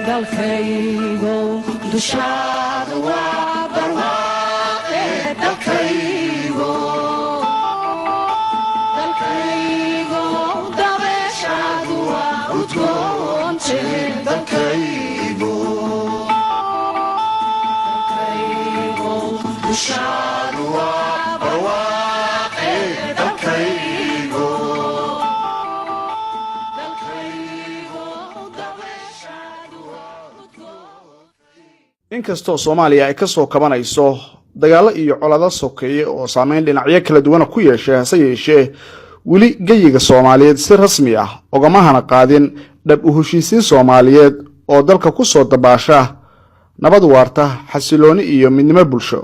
dalkaygo dushaada waa barwaaqe dalkaygo dabeeshaadu waa udgoonte dalkaygo dushaadu waa barwaaqe dalkaygo inkastoo Soomaaliya ay ka soo kabanayso dagaalo iyo colaado sokeeye oo saameyn dhinacyo kala duwan ku yeeshay hase yeeshee weli gayiga Soomaaliyeed si rasmi ah ogamahana qaadin dhab u heshiisiin Soomaaliyeed oo dalka ku soo dabaasha nabad waarta xasilooni iyo midnimo bulsho.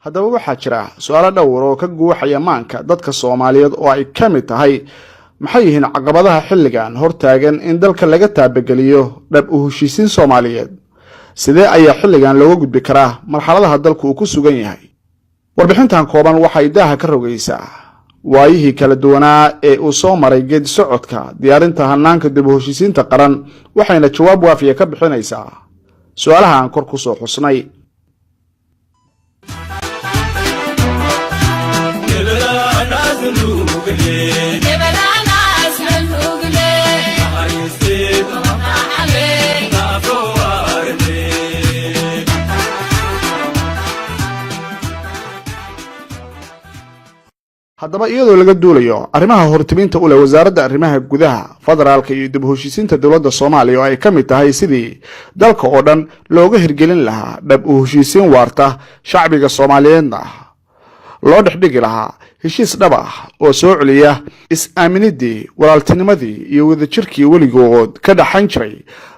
haddaba waxaa jira su'aalo dhowr oo ka guuxaya maanka dadka Soomaaliyeed oo ay ka mid tahay maxay yihiin caqabadaha xilligan hortaagan in dalka laga taabageliyo dhab u heshiisiin Soomaaliyeed sidee ayaa xilligan looga gudbi karaa marxaladaha dalku uu ku sugan yahay warbixintan kooban waxay daaha ka rogaysaa waayihii kala duwanaa ee uu soo maray geedi socodka diyaarinta hanaanka dib u heshiisiinta qaran waxayna jawaab waafiya ka bixinaysaa su'aalaha aan kor ku soo xusnay. haddaba iyadoo laga duulayo arrimaha hortiminta u leh wasaaradda arrimaha gudaha federaalka iyo dib u heshiisiinta dawladda Soomaaliya oo ay ka mid tahay sidii dalka oo dhan looga hirgelin lahaa dhab u heshiisiin waarta shacbiga Soomaaliyeedna loo dhexdhigi lahaa heshiis dhab ah oo soo celiya is-aaminidii walaaltinimadii iyo wadajirkii weligood ka dhaxan jiray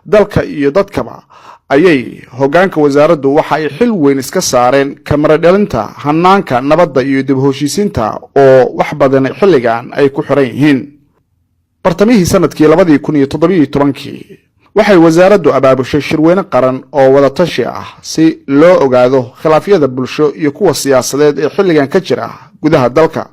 dalka iyo dadkaba ayay hoggaanka wasaaraddu waxa ay xil weyn iska saareen kamara dhalinta hanaanka nabadda iyo dib u heshiisiinta oo wax badan xilligan ay ku xiran yihiin. bartamihii sanadkii 2017 waxay wasaaraddu abaabushay shirweyne qaran oo wada tashi ah si loo ogaado khilaafyada bulsho iyo kuwa siyaasadeed ee xilligan ka jira gudaha dalka.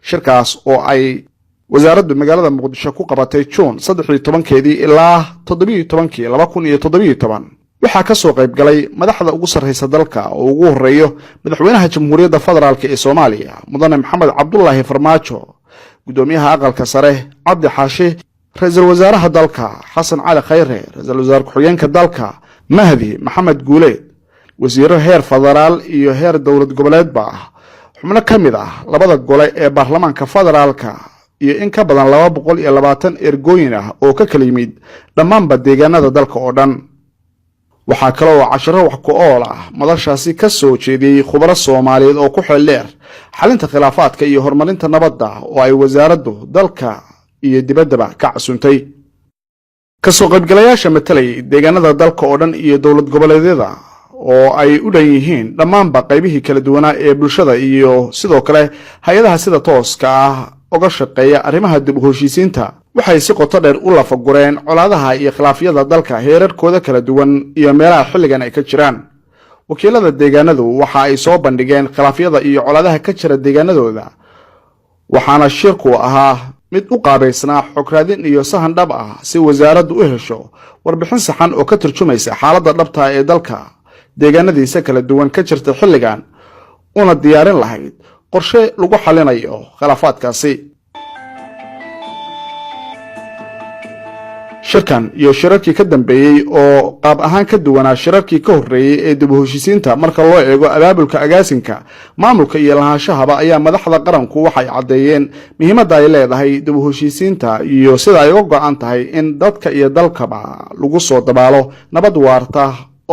shirkaas oo ay wasaaraddu magaalada Muqdisho ku qabatay June 13 ilaa 17 2017 waxaa ka soo qayb galay madaxda ugu sareysa dalka oo ugu horeeyo madaxweynaha Jamhuuriyadda Federaalka ee Soomaaliya mudane Maxamed Cabdullaahi Farmaajo, gudoomiyaha aqalka sare Cabdi Xaashi, ra'iisul wasaaraha dalka Xasan Cali Khayre, ra'iisul wasaar ku-xigeenka dalka Mahdi Maxamed Guuleed, wasiiro heer federaal iyo heer dawlad goboleedba xubno ka mid ah labada gole ee baarlamaanka federaalka iyo in ka badan 220 ergooyin ah oo ka kala yimid dhammaanba deegaanada dalka oo dhan. waxaa kale oo casharo wax ku ool ah madashaasi ka soo jeediyay khubaro Soomaaliyeed oo ku xeel dheer xalinta khilaafaadka iyo horumarinta nabadda oo ay wasaaraddu dalka iyo dibaddaba ka casuntay. ka soo qaybgalayaasha matalay deegaanada dalka oo dhan iyo dawlad goboleedyada oo ay u dhan yihiin dhammaanba qaybihii kala duwanaa ee bulshada iyo sidoo kale hay'adaha sida tooska ah uga shaqeeya arrimaha dib u heshiisiinta waxay si qoto dheer u lafagureen colaadaha iyo khilaafyada dalka heerarkooda kala duwan iyo meelaha xilligan ay ka jiraan. wakiilada deegaanadu waxa ay soo bandhigeen khilaafyada iyo colaadaha ka jira deegaanadooda waxaana shirku ahaa mid u qaabaysnaa xog raadin iyo sahan dhab ah si wasaaraddu u hesho warbixin saxan oo ka turjumaysa xaaladda dhabta ee dalka deegaanadiisa kala duwan ka jirta xilligan una diyaarin lahayd qorshe lagu xalinayo khilaafaadkaasi. shirkan iyo shirarkii ka dambeeyay oo qaab ahaan ka duwanaa shirarkii ka horeeyay ee dib u heshiisiinta marka loo eego abaabulka agaasinka maamulka iyo lahaanshahaba ayaa madaxda qaranku waxay cadeeyeen muhiimadda ay leedahay dib u heshiisiinta iyo sida ay uga go'an tahay in dadka iyo dalkaba lagu soo dabaalo nabad waarta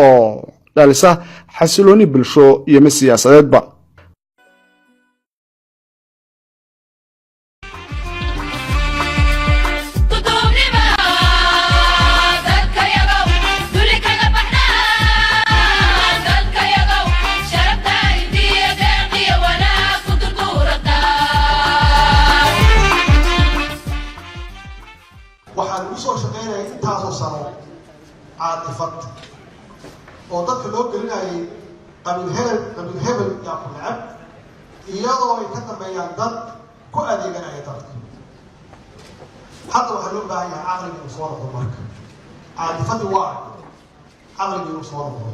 oo dhalisa xasilooni bulsho iyo mid siyaasadeedba. waxaan u soo shaqeynayay intaasoo sano caadifad oo dadka loo gelinayay qabiil hebel yaa ku necab iyadoo ay ka dambeeyaan dad ku adeeganaya dadka حتى وحلو باهي عقلي وصوره المرك عادي فدي واحد عقلي وصوره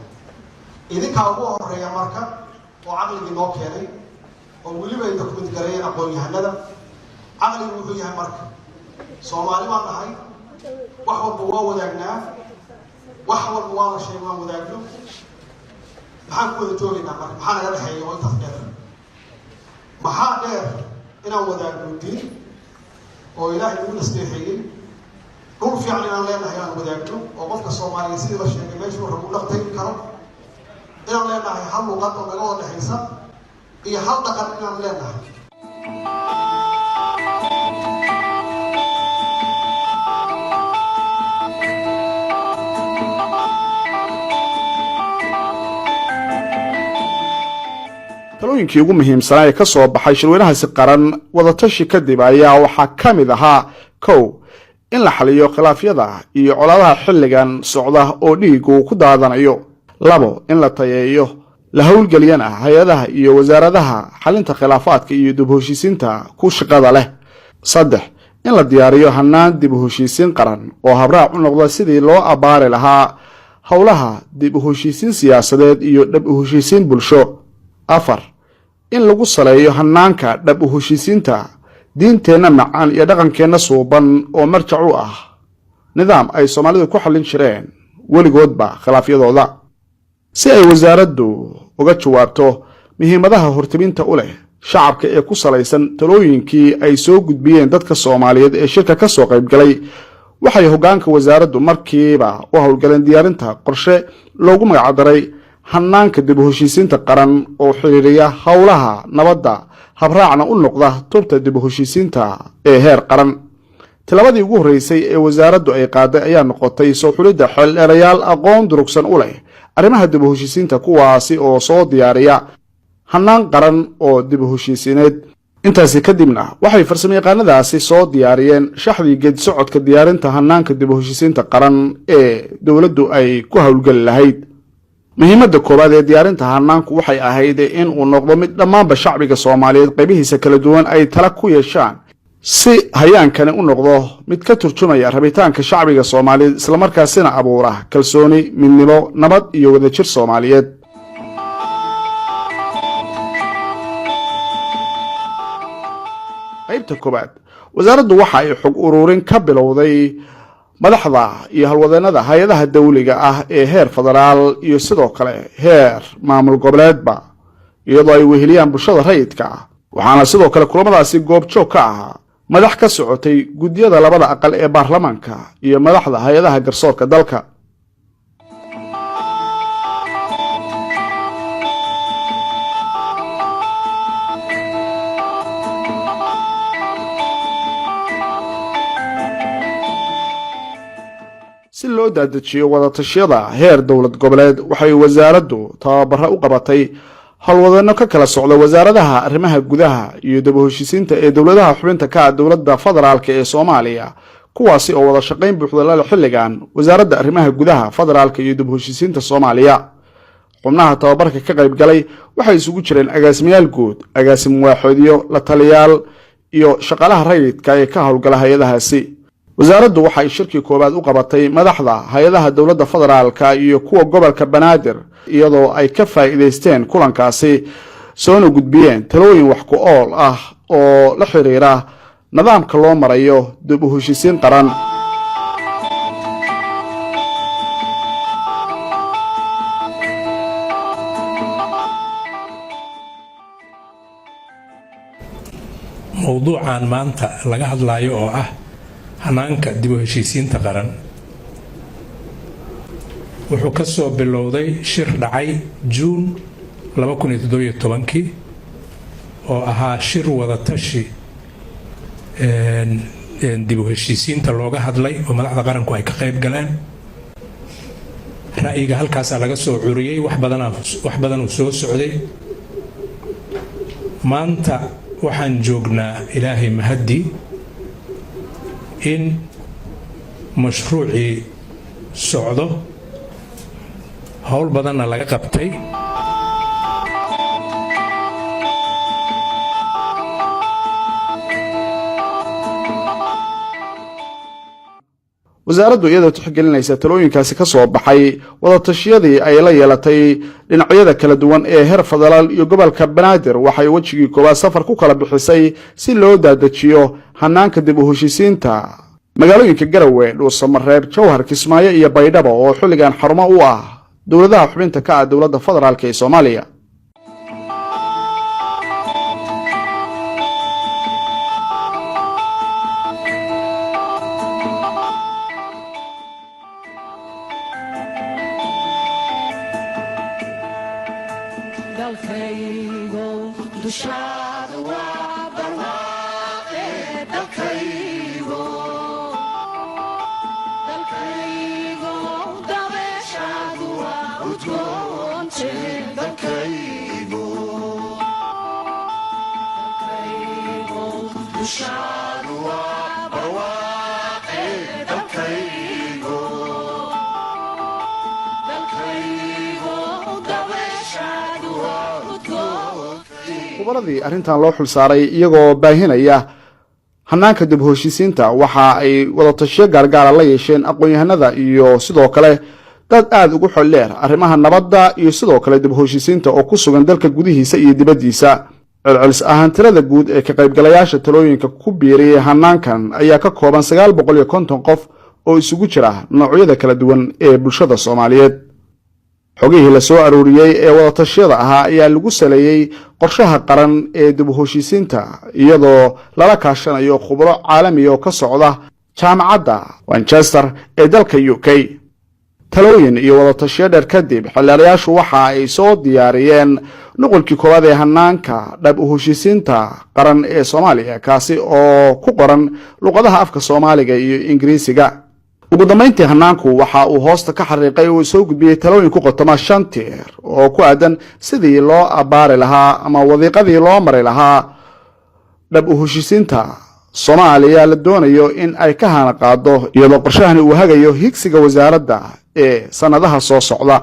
إذا كابوه الريا مركا وعقلي نوك يعني وولي ما يدخل تجارين أقول يهندا عقلي وحيها مركا سومالي ما نهاي وحول بوا ودعنا وحول بوا شيء ما ودعنا محن كل جوري نمر محن هذا حي ويتفكر محن غير إنا ودعنا الدين وإلهي يقول استحيل كل فعل أنا لا نهيان ودعنا وقفك الصومالي يصير الشيء ما يشوف ربنا قتيل كرم إنا لا نهي حل وقت ومجال الحساب هي حل تقرب إنا لا نهي talooyinkii ugu muhiimsanaa ee ka soo baxay shirweynahaasi qaran wadatashi kadib ayaa waxaa ka mid ahaa kow in la xaliyo khilaafyada iyo colaadaha xilligan socda oo dhiig uu ku daadanayo labo in la tayeeyo la howlgeliyana hay-adaha iyo wasaaradaha xalinta khilaafaadka iyo dib u heshiisiinta ku shaqada leh saddex in la diyaariyo hannaan dib u heshiisiin qaran oo habraac u noqda sidii loo abbaari lahaa howlaha dib u heshiisiin siyaasadeed iyo dhab u heshiisiin bulsho afar in lagu saleeyo hannaanka dhab u heshiisiinta diinteenna macaan iyo dhaqankeenna suuban oo marjac u ah nidaam ay Soomaalidu ku xallin jireen weligoodba khilaafyadooda si ay wasaaraddu uga jawaabto muhiimadaha hortiminta u leh shacabka ee ku salaysan talooyinkii ay soo gudbiyeen dadka Soomaaliyeed ee shirka ka soo qayb galay waxay hoggaanka wasaaraddu markiiba u howlgaleen diyaarinta qorshe loogu magac daray hannaanka dib u heshiisiinta qaran oo xiriiriya howlaha nabadda habraacna u noqda tubta dib u heshiisiinta ee heer qaran tilabadii ugu horeysay ee wasaaraddu ay qaaday ayaa noqotay soo xulidda xeeldheerayaal aqoon durugsan u leh arrimaha dib u heshiisiinta kuwaasi oo soo diyaariya hannaan qaran oo dib u heshiisiineed intaasi kadibna waxay farsamayaqaanadaasi soo diyaariyeen shaxdii geedi socodka diyaarinta hannaanka dib u heshiisiinta qaran ee dowladdu ay ku howlgali lahayd muhiimadda koowaad ee diyaarinta hannaanku waxay ahayd in uu noqdo mid dhammaanba shacbiga Soomaaliyeed qaybihiisa kala duwan ay tala ku yeeshaan si hayaankani u noqdo mid ka turjumaya rabitaanka shacbiga Soomaaliyeed isla markaasina abuura kalsooni midnimo nabad iyo wadajir Soomaaliyeed qaybta koowaad wasaaraddu waxa ay xog ururin ka bilowday madaxda iyo halwadeennada hay-adaha dawliga ah ee heer federaal iyo sidoo kale heer maamul goboleedba iyadoo ay weheliyaan bulshada rayidka waxaana sidoo kale kulamadaasi goobjoog ka ahaa madax ka socotay guddiyada labada aqal ee baarlamaanka iyo madaxda hay-adaha garsoorka dalka si loo daadajiyo wadatashyada heer dowlad goboleed waxay wasaaraddu tababaro u qabatay halwadeeno ka kala socda wasaaradaha arrimaha gudaha iyo dib u heshiisiinta ee dowladaha xubinta ka ah dowladda federaalka ee Soomaaliya kuwaasi oo wada shaqayn buuxda la leh xilligan wasaaradda arrimaha gudaha federaalka iyo dib u heshiisiinta Soomaaliya xubnaha tababarka ka qayb galay waxay isugu jireen agaasimayaal guud agaasim waaxoodiyo la taliyaal iyo shaqaalaha rayidka ee ka howlgala hay'adahaasi wasaaraddu waxay shirkii koobaad u qabatay madaxda hay'adaha dowladda federaalka iyo kuwa gobolka Banaadir iyadoo ay ka faa'iideysteen kulankaasi soona gudbiyeen talooyin wax ku ool ah oo la xiriira nidaamka loo marayo dib u heshiisiin qaran mowduucan maanta laga hadlayo oo ah hannaanka dib u heshiisiinta qaran wuxuu ka soo bilowday shir dhacay Juun 2017 oo ahaa shir wada tashi dib u heshiisiinta looga hadlay oo madaxda qaranku ay ka qayb galeen ra'yiga halkaas laga soo curiyay wax badan uu soo socday maanta waxaan joognaa ilaahay mahadi in mashruucii socdo hawl badanna laga qabtay wasaaraddu iyadoo tixgelinaysa talooyinkaasi ka soo baxay wadatashyadii ay la yeelatay dhinacyada kala duwan ee heer federaal iyo gobolka banaadir waxay wejigii koowaad safar ku kala bixisay si loo daadajiyo hanaanka dib u heshiisiinta magaalooyinka Garowe, Dhuusamareeb, Jowhar, Kismaayo iyo Baydhabo oo xilligan xarumo u ah dowladaha xubinta ka ah dowladda federaalka ee Soomaaliya. kubaradii arrintan loo xulsaaray iyagoo baahinaya hanaanka dib u heshiisiinta waxa ay wadatashiyo gaargaar la yeesheen aqoon-yahanada iyo sidoo kale dad aad ugu xil dheer arrimaha nabadda iyo sidoo kale dib u heshiisiinta oo ku sugan dalka gudihiisa iyo dibaddiisa. celcelis ahaan tirada guud ee ka qaybgalayaasha talooyinka ku biiriyay hanaankan ayaa ka kooban 950 qof oo isugu jira noocyada kala duwan ee bulshada Soomaaliyeed. xogihii la soo arooriyay ee wadatashyada ahaa ayaa lagu saleeyay qorshaha qaran ee dib u heshiisiinta iyadoo lala kaashanayo khubaro caalami oo ka socda jaamacadda Manchester ee dalka UK. talooyin iyo wadatashiyo dheer kadib xilliyaashu waxa ay soo diyaariyeen nuqulkii koowaad ee hanaanka dib u heshiisiinta qaran ee Soomaaliya kaasi oo ku qoran luqadaha afka Soomaaliga iyo Ingiriisiga. ugu dambeyntii hanaanku waxa uu hoosta ka xariiqay oo soo gudbiyay talooyin ku qotoma 5 tiir oo ku aadan sidii loo abaari lahaa ama wadiiqadii loo maray lahaa dib u heshiisiinta Soomaaliya la doonayo in ay ka hana qaado iyadoo qorshahani uu hagayo higsiga wasaaradda ee sanadaha soo socda.